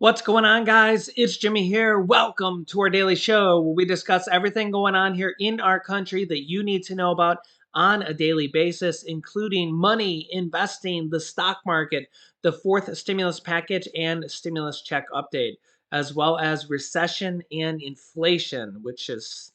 What's going on, guys? It's Jimmy here. Welcome to our daily show where we discuss everything going on here in our country that you need to know about on a daily basis, including money, investing, the stock market, the fourth stimulus package, and stimulus check update, as well as recession and inflation, which is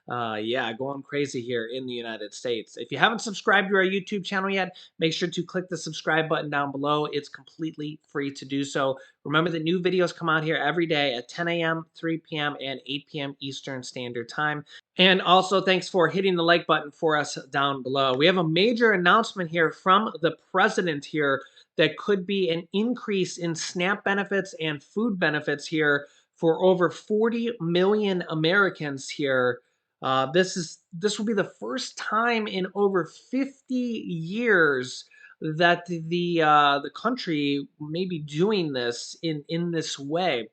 yeah, going crazy here in the United States. If you haven't subscribed to our YouTube channel yet, make sure to click the subscribe button down below. It's completely free to do so. Remember that new videos come out here every day at 10 a.m., 3 p.m., and 8 p.m. Eastern Standard Time. And also, thanks for hitting the like button for us down below. We have a major announcement here from the president here that could be an increase in SNAP benefits and food benefits here for over 40 million Americans here. This will be the first time in over 50 years that the country may be doing this in this way.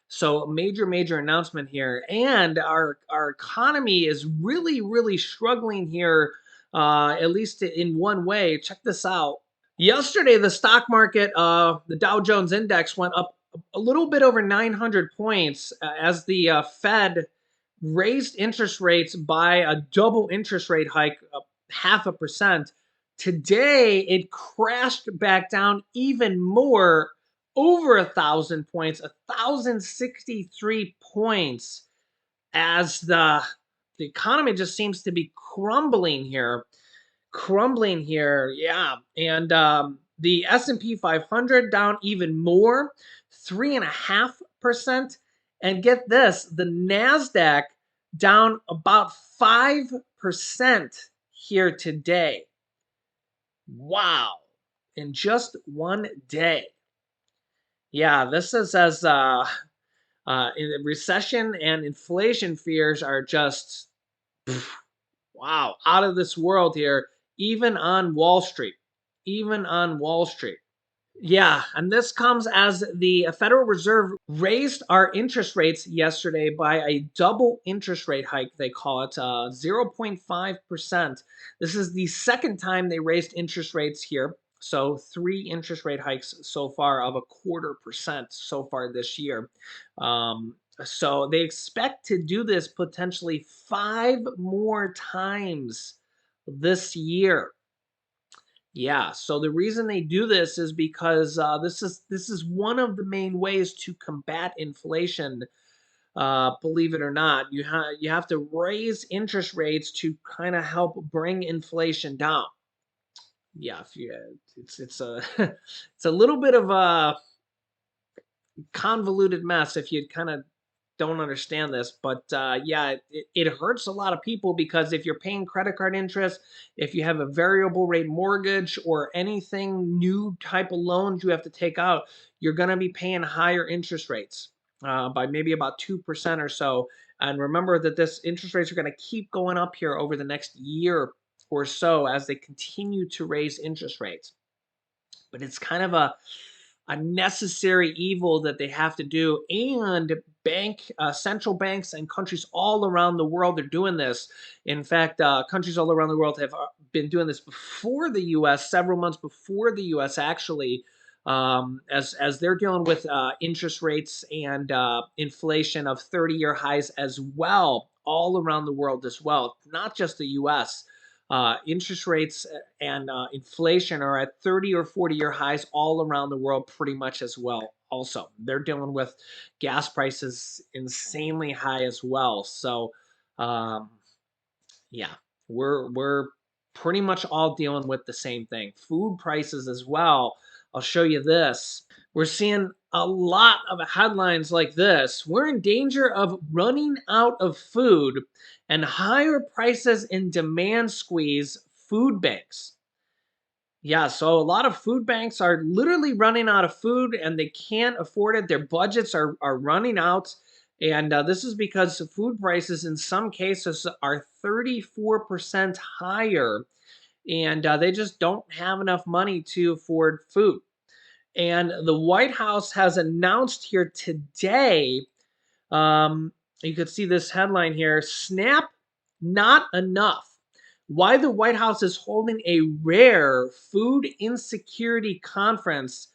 So major announcement here, and our economy is really struggling here, at least in one way. Check this out. Yesterday, the stock market, the Dow Jones index went up a little bit over 900 points as the Fed raised interest rates by a double interest rate hike, 0.5%. Today, it crashed back down even more, over 1,000 points, 1,063 points, as the economy just seems to be crumbling here. Yeah, and the S&P 500 down even more, 3.5%. And get this, the Nasdaq down about 5% here today. Wow, in just one day. Yeah, this is as recession and inflation fears are just wow, out of this world here, even on Wall Street. Even on Wall Street. Yeah, and this comes as the Federal Reserve raised our interest rates yesterday by a double interest rate hike, they call it, 0.5%. This is the second time they raised interest rates here. So 3 interest rate hikes so far of 0.25% so far this year. So they expect to do this potentially 5 more times this year. Yeah, so the reason they do this is because this is one of the main ways to combat inflation. Believe it or not, you have to raise interest rates to kind of help bring inflation down. Yeah, if you, it's a it's a little bit of a convoluted mess if you kind of don't understand this, but yeah, it hurts a lot of people because if you're paying credit card interest, if you have a variable rate mortgage or anything new type of loans you have to take out, you're going to be paying higher interest rates by maybe about 2% or so. And remember that this interest rates are going to keep going up here over the next year or so as they continue to raise interest rates. But it's kind of a necessary evil that they have to do, and central banks and countries all around the world are doing this. In fact, countries all around the world have been doing this before the U.S., several months before the U.S. actually, as they're dealing with interest rates and inflation of 30-year highs as well, all around the world as well, not just the U.S. Interest rates and inflation are at 30 or 40-year highs all around the world pretty much as well. Also, they're dealing with gas prices insanely high as well. So, yeah, we're pretty much all dealing with the same thing. Food prices as well. I'll show you this. We're seeing a lot of headlines like this. We're in danger of running out of food, and higher prices and demand squeeze food banks. Yeah, so a lot of food banks are literally running out of food and they can't afford it. Their budgets are running out. And this is because food prices in some cases are 34% higher, and they just don't have enough money to afford food. And the White House has announced here today, you could see this headline here, SNAP not enough. Why the White House is holding a rare food insecurity conference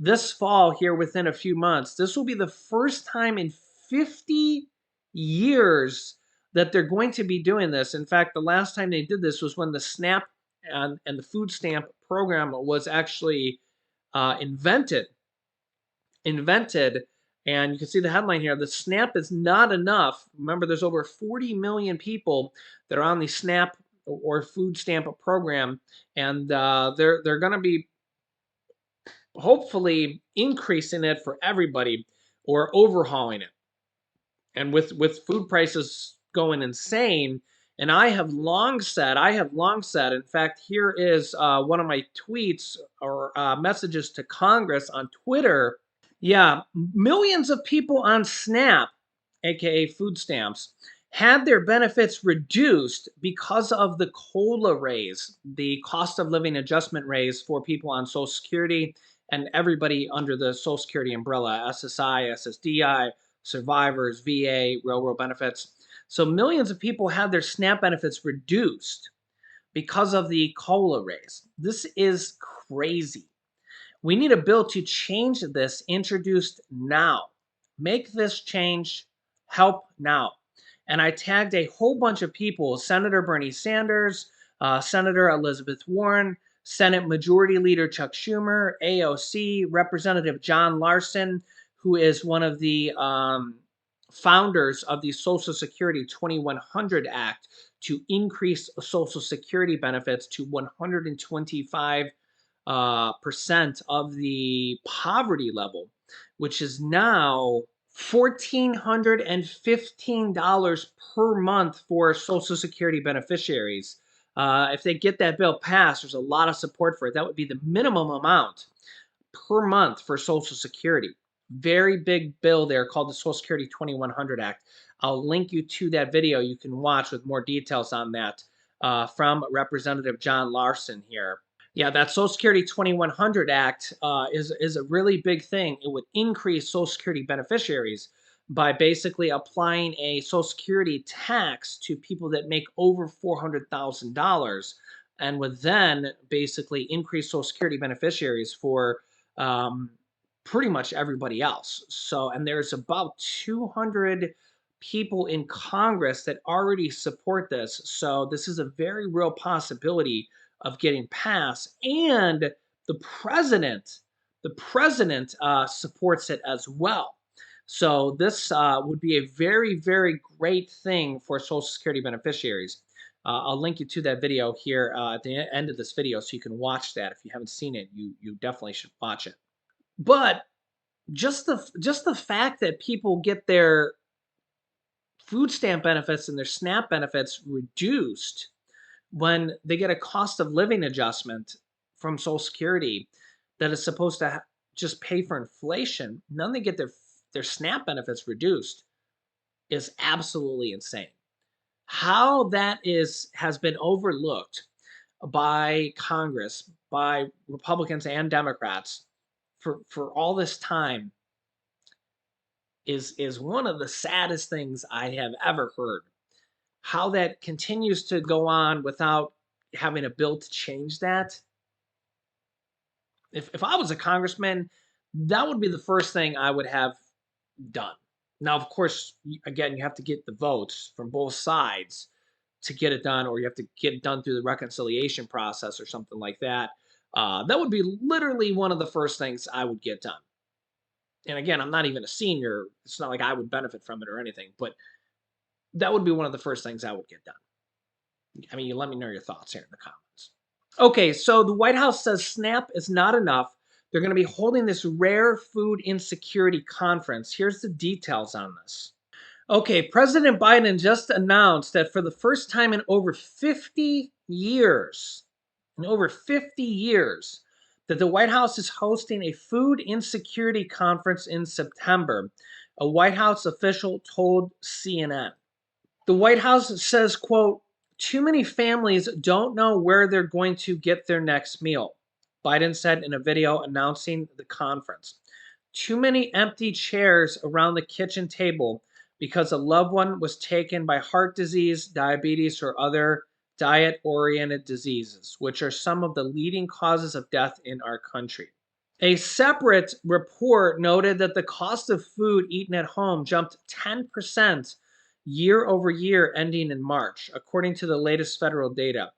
this fall here within a few months. This will be the first time in 50 years that they're going to be doing this. In fact, the last time they did this was when the SNAP and the food stamp program was actually invented. Invented, and you can see the headline here: the SNAP is not enough. Remember, there's over 40 million people that are on the SNAP or food stamp program, and they're going to be hopefully increasing it for everybody or overhauling it. And with food prices going insane, and I have long said, in fact, here is one of my tweets or messages to Congress on Twitter. Yeah, millions of people on SNAP, aka food stamps, had their benefits reduced because of the COLA raise, the cost of living adjustment raise for people on Social Security and everybody under the Social Security umbrella: SSI, SSDI, survivors, VA, railroad benefits. So millions of people had their SNAP benefits reduced because of the COLA raise. This is crazy. We need a bill to change this, introduced now. Make this change, help now. And I tagged a whole bunch of people: Senator Bernie Sanders, Senator Elizabeth Warren, Senate Majority Leader Chuck Schumer, AOC, Representative John Larson, who is one of the founders of the Social Security 2100 Act to increase Social Security benefits to 125 percent of the poverty level, which is now $1,415 per month for Social Security beneficiaries. If they get that bill passed, there's a lot of support for it. That would be the minimum amount per month for Social Security. Very big bill there called the Social Security 2100 Act. I'll link you to that video you can watch with more details on that from Representative John Larson here. Yeah, that Social Security 2100 Act is a really big thing. It would increase Social Security beneficiaries by basically applying a Social Security tax to people that make over $400,000, and would then basically increase Social Security beneficiaries for um, pretty much everybody else. So, and there's about 200 people in Congress that already support this. So, this is a very real possibility of getting passed, and the president, supports it as well. So this would be a very, very great thing for Social Security beneficiaries. I'll link you to that video here at the end of this video, so you can watch that. If you haven't seen it, you definitely should watch it. But just the fact that people get their food stamp benefits and their SNAP benefits reduced when they get a cost of living adjustment from Social Security that is supposed to just pay for inflation, none they get their SNAP benefits reduced, is absolutely insane. How that has been overlooked by Congress, by Republicans and Democrats for all this time is one of the saddest things I have ever heard. How that continues to go on without having a bill to change that. If I was a congressman, that would be the first thing I would have done. Now, of course, again, you have to get the votes from both sides to get it done, or you have to get it done through the reconciliation process or something like that. That would be literally one of the first things I would get done. And again, I'm not even a senior. It's not like I would benefit from it or anything, but that would be one of the first things I would get done. I mean, you let me know your thoughts here in the comments. Okay, so the White House says SNAP is not enough. They're going to be holding this rare food insecurity conference. Here's the details on this. Okay, President Biden just announced that for the first time in over 50 years, that the White House is hosting a food insecurity conference in September, a White House official told CNN. The White House says, quote, "Too many families don't know where they're going to get their next meal," Biden said in a video announcing the conference. "Too many empty chairs around the kitchen table because a loved one was taken by heart disease, diabetes, or other diet-oriented diseases, which are some of the leading causes of death in our country." A separate report noted that the cost of food eaten at home jumped 10% year over year ending in March, according to the latest federal data.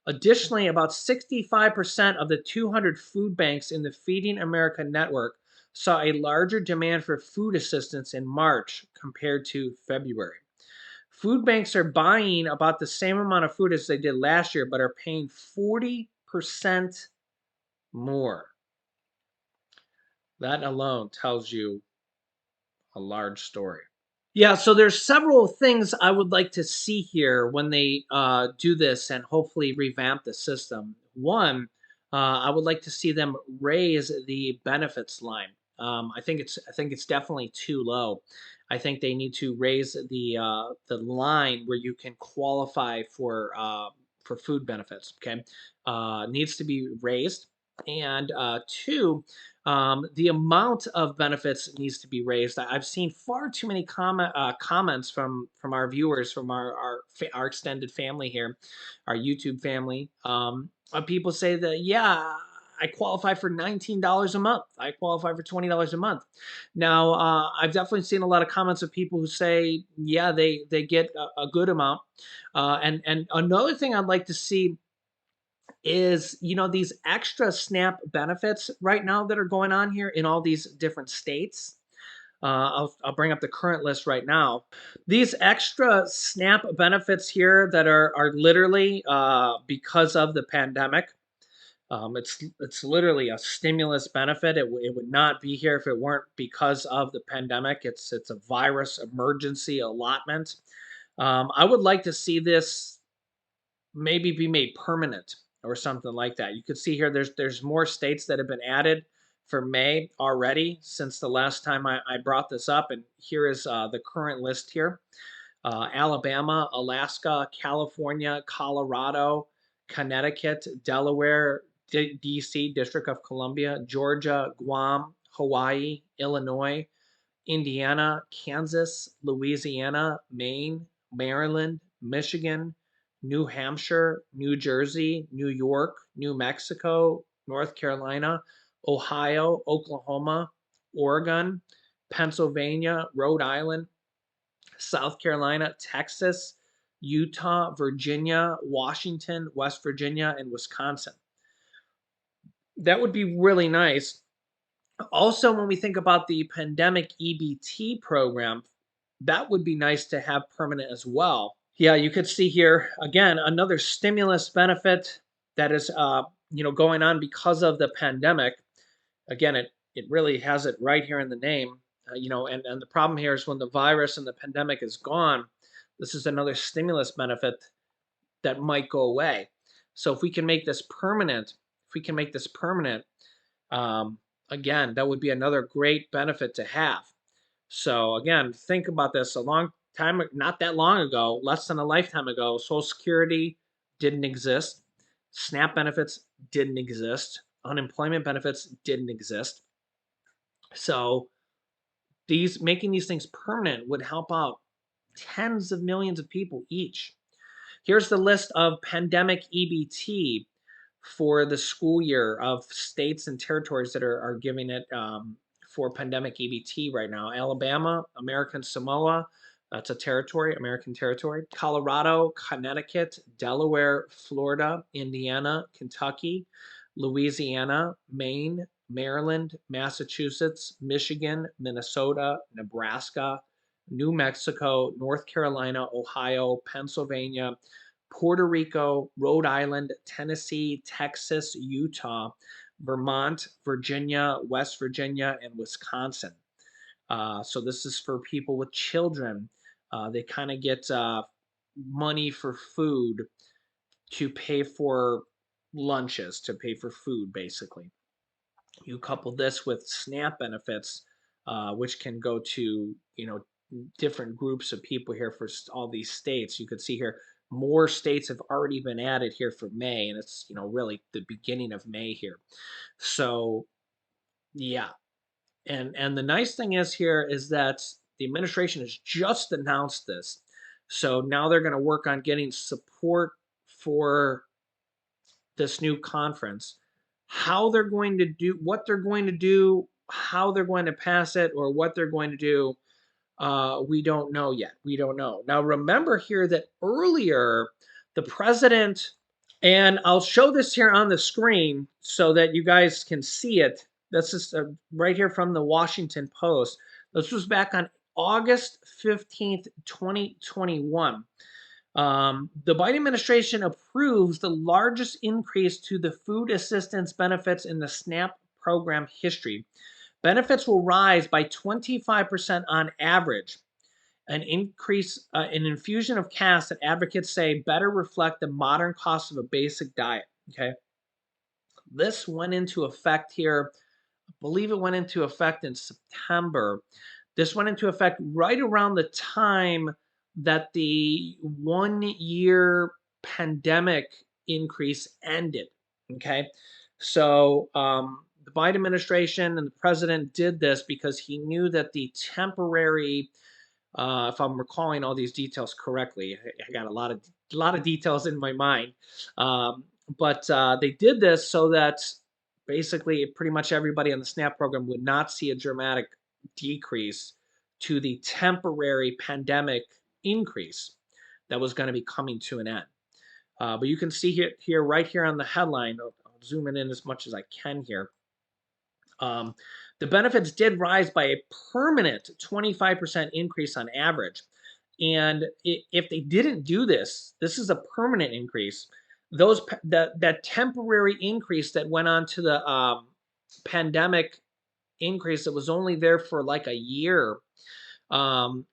Additionally, about 65% of the 200 food banks in the Feeding America network saw a larger demand for food assistance in March compared to February. Food banks are buying about the same amount of food as they did last year, but are paying 40% more. That alone tells you a large story. Yeah, so there's several things I would like to see here when they do this and hopefully revamp the system. One, I would like to see them raise the benefits line. I think it's definitely too low. I think they need to raise the line where you can qualify for food benefits. Okay, needs to be raised. And two, the amount of benefits needs to be raised. I've seen far too many comments from our viewers, from our extended family here, our YouTube family. People say that, yeah, I qualify for $19 a month. I qualify for $20 a month. Now, I've definitely seen a lot of comments of people who say, yeah, they get a good amount. And another thing I'd like to see is, these extra SNAP benefits right now that are going on here in all these different states. I'll bring up the current list right now. These extra SNAP benefits here that are literally because of the pandemic. It's literally a stimulus benefit. It would not be here if it weren't because of the pandemic. It's a virus emergency allotment. I would like to see this maybe be made permanent or something like that. You could see here there's more states that have been added for May already since the last time I brought this up. And here is the current list here. Alabama, Alaska, California, Colorado, Connecticut, Delaware, DC, District of Columbia, Georgia, Guam, Hawaii, Illinois, Indiana, Kansas, Louisiana, Maine, Maryland, Michigan, New Hampshire, New Jersey, New York, New Mexico, North Carolina, Ohio, Oklahoma, Oregon, Pennsylvania, Rhode Island, South Carolina, Texas, Utah, Virginia, Washington, West Virginia, and Wisconsin. That would be really nice. Also, when we think about the pandemic EBT program, that would be nice to have permanent as well. Yeah, you could see here again another stimulus benefit that is going on because of the pandemic. Again, it really has it right here in the name. And the problem here is when the virus and the pandemic is gone, this is another stimulus benefit that might go away. So if we can make this permanent, if we can make this permanent, um, again, that would be another great benefit to have. So again, think about this. A long time, not that long ago, less than a lifetime ago, Social Security didn't exist. SNAP benefits didn't exist. Unemployment benefits didn't exist. So these making these things permanent would help out tens of millions of people each. Here's the list of pandemic EBT for the school year of states and territories that are giving it for pandemic EBT right now. Alabama, American Samoa, that's a territory, American territory. Colorado, Connecticut, Delaware, Florida, Indiana, Kentucky, Louisiana, Maine, Maryland, Massachusetts, Michigan, Minnesota, Nebraska, New Mexico, North Carolina, Ohio, Pennsylvania, Puerto Rico, Rhode Island, Tennessee, Texas, Utah, Vermont, Virginia, West Virginia, and Wisconsin. So this is for people with children. They kind of get money for food to pay for lunches, to pay for food, basically. You couple this with SNAP benefits, which can go to different groups of people here for all these states. You could see here more states have already been added here for May, and it's really the beginning of May here. So yeah, and the nice thing is here is that the administration has just announced this, so now they're going to work on getting support for this new conference how they're going to do, what they're going to do, how they're going to pass it, or what they're going to do. We don't know yet. We don't know. Now, remember here that earlier, the president, and I'll show this here on the screen so that you guys can see it. This is right here from the Washington Post. This was back on August 15th, 2021. The Biden administration approves the largest increase to the food assistance benefits in the SNAP program history. Benefits will rise by 25% on average, an infusion of cash that advocates say better reflect the modern cost of a basic diet. Okay. This went into effect here, I believe it went into effect in September. This went into effect right around the time that the 1 year pandemic increase ended. Okay. So the Biden administration and the president did this because he knew that the temporary, if I'm recalling all these details correctly, I got a lot of details in my mind. Um, but they did this so that basically pretty much everybody on the SNAP program would not see a dramatic decrease to the temporary pandemic increase that was going to be coming to an end. But you can see here right here on the headline. I'll zoom it in as much as I can here. Um, the benefits did rise by a permanent 25% increase on average. And if they didn't do this, this is a permanent increase. That temporary increase that went on to the pandemic increase that was only there for like a year, um,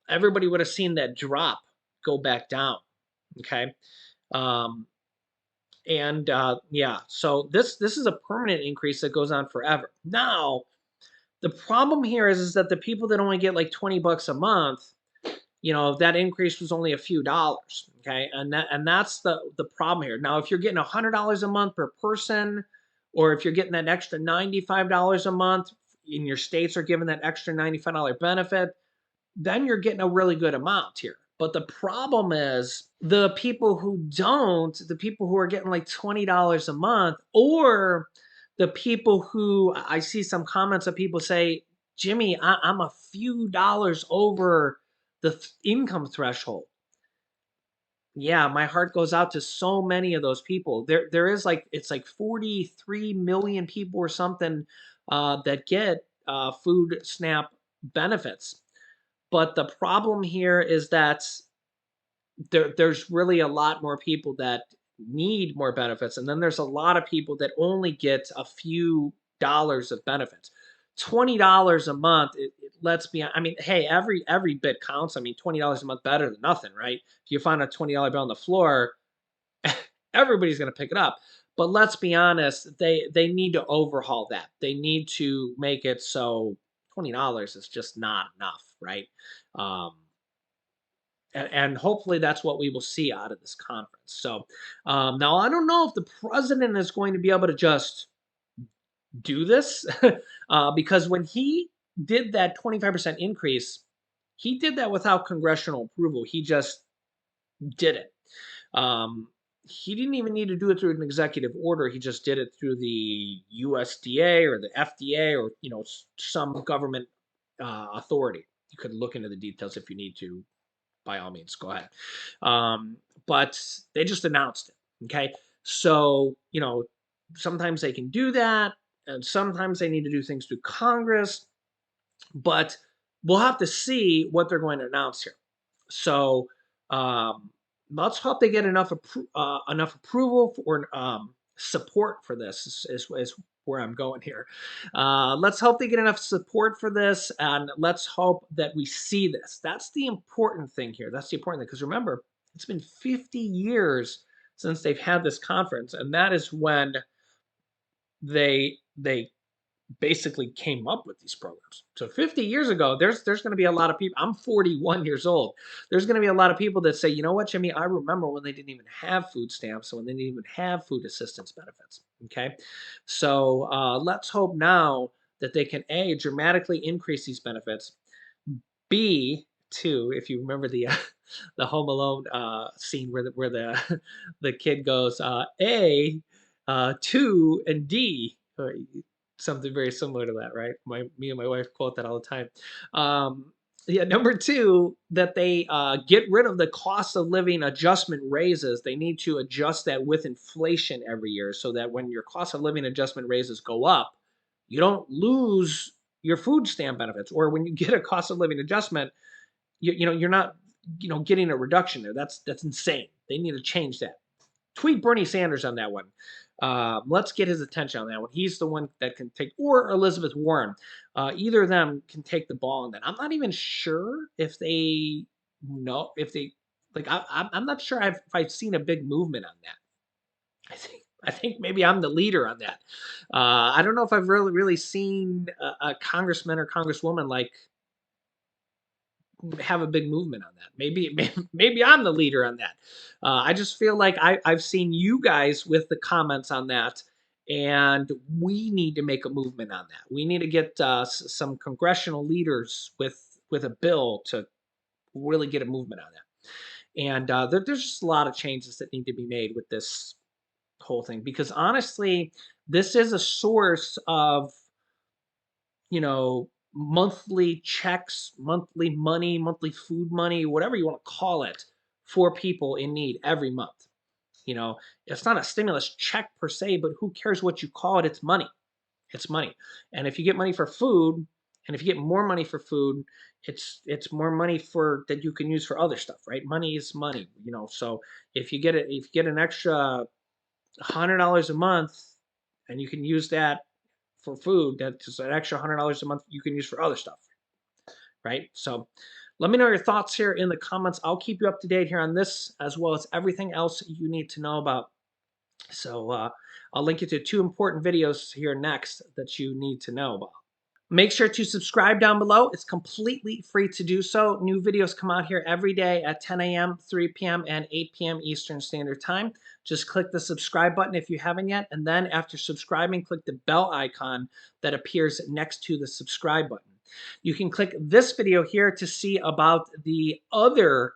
everybody would have seen that drop go back down. Okay. Um, and yeah, so this is a permanent increase that goes on forever. Now, the problem here is that the people that only get like 20 bucks a month, that increase was only a few dollars. Okay. And that's the problem here. Now, if you're getting $100 a month per person, or if you're getting that extra $95 a month, in your states are giving that extra $95 benefit, then you're getting a really good amount here. But the problem is the people who don't, the people who are getting like $20 a month, or the people who I see some comments of people say, Jimmy, I'm a few dollars over the income threshold. Yeah, my heart goes out to so many of those people. There is like, it's like 43 million people or something that get food SNAP benefits. But the problem here is that there's really a lot more people that need more benefits, and then there's a lot of people that only get a few dollars of benefits. $20 a month, let's be, I mean, hey, every bit counts. I mean, $20 a month better than nothing, right? If you find a $20 bill on the floor, everybody's going to pick it up. But let's be honest, they need to overhaul that. They need to make it so $20 is just not enough, right? Um, and hopefully that's what we will see out of this conference. So now I don't know if the president is going to be able to just do this because when he did that 25% increase, he did that without congressional approval. He just did it. Um, he didn't even need to do it through an executive order. He just did it through the USDA or the FDA, or some government authority. You could look into the details if you need to. By all means, go ahead. But they just announced it. Okay. So, sometimes they can do that, and sometimes they need to do things through Congress, but we'll have to see what they're going to announce here. So, um, let's hope they get enough approval or support for this. Is where I'm going here. Let's hope they get enough support for this, and let's hope that we see this. That's the important thing here. That's the important thing, because remember, it's been 50 years since they've had this conference, and that is when they basically came up with these programs. So 50 years ago, there's going to be a lot of people. I'm 41 years old. There's going to be a lot of people that say, you know what, Jimmy, I remember when they didn't even have food stamps, when they didn't even have food assistance benefits. Okay. So let's hope now that they can dramatically increase these benefits. B, two, if you remember the the Home Alone scene where the the kid goes, A, Two, and D, something very similar to that, right? Me and my wife quote that all the time. Um, yeah, number two, that they get rid of the cost of living adjustment raises. They need to adjust that with inflation every year so that when your cost of living adjustment raises go up, you don't lose your food stamp benefits. Or when you get a cost of living adjustment, you're not getting a reduction there. That's insane. They need to change that. Tweet Bernie Sanders on that one. Let's get his attention on that one. He's the one that can take, or Elizabeth Warren. Either of them can take the ball on that. I'm not even sure if they know if they like. I'm not sure if I've seen a big movement on that. I think maybe I'm the leader on that. I don't know if I've really seen a congressman or congresswoman like have a big movement on that. Maybe I'm the leader on that. I just feel like I've seen you guys with the comments on that, and we need to make a movement on that. We need to get some congressional leaders with a bill to really get a movement on that. And there's just a lot of changes that need to be made with this whole thing because honestly, this is a source of monthly checks, monthly money, monthly food money, whatever you want to call it, for people in need every month. You know, it's not a stimulus check per se, but who cares what you call it? It's money. It's money. And if you get money for food, and if you get more money for food, it's more money for that you can use for other stuff, right? Money is money, So if you get an extra $100 a month, and you can use that for food, that's an extra $100 a month you can use for other stuff, right? So let me know your thoughts here in the comments. I'll keep you up to date here on this as well as everything else you need to know about. So I'll link you to two important videos here next that you need to know about. Make sure to subscribe down below. It's completely free to do so. New videos come out here every day at 10 a.m., 3 p.m., and 8 p.m. Eastern Standard Time. Just click the subscribe button if you haven't yet, and then after subscribing, click the bell icon that appears next to the subscribe button. You can click this video here to see about the other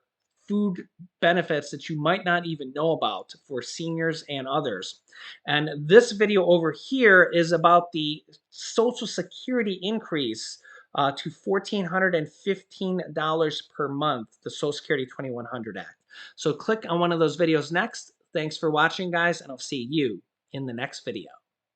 food benefits that you might not even know about for seniors and others. And this video over here is about the Social Security increase to $1,415 per month, the Social Security 2100 Act. So click on one of those videos next. Thanks for watching, guys, and I'll see you in the next video.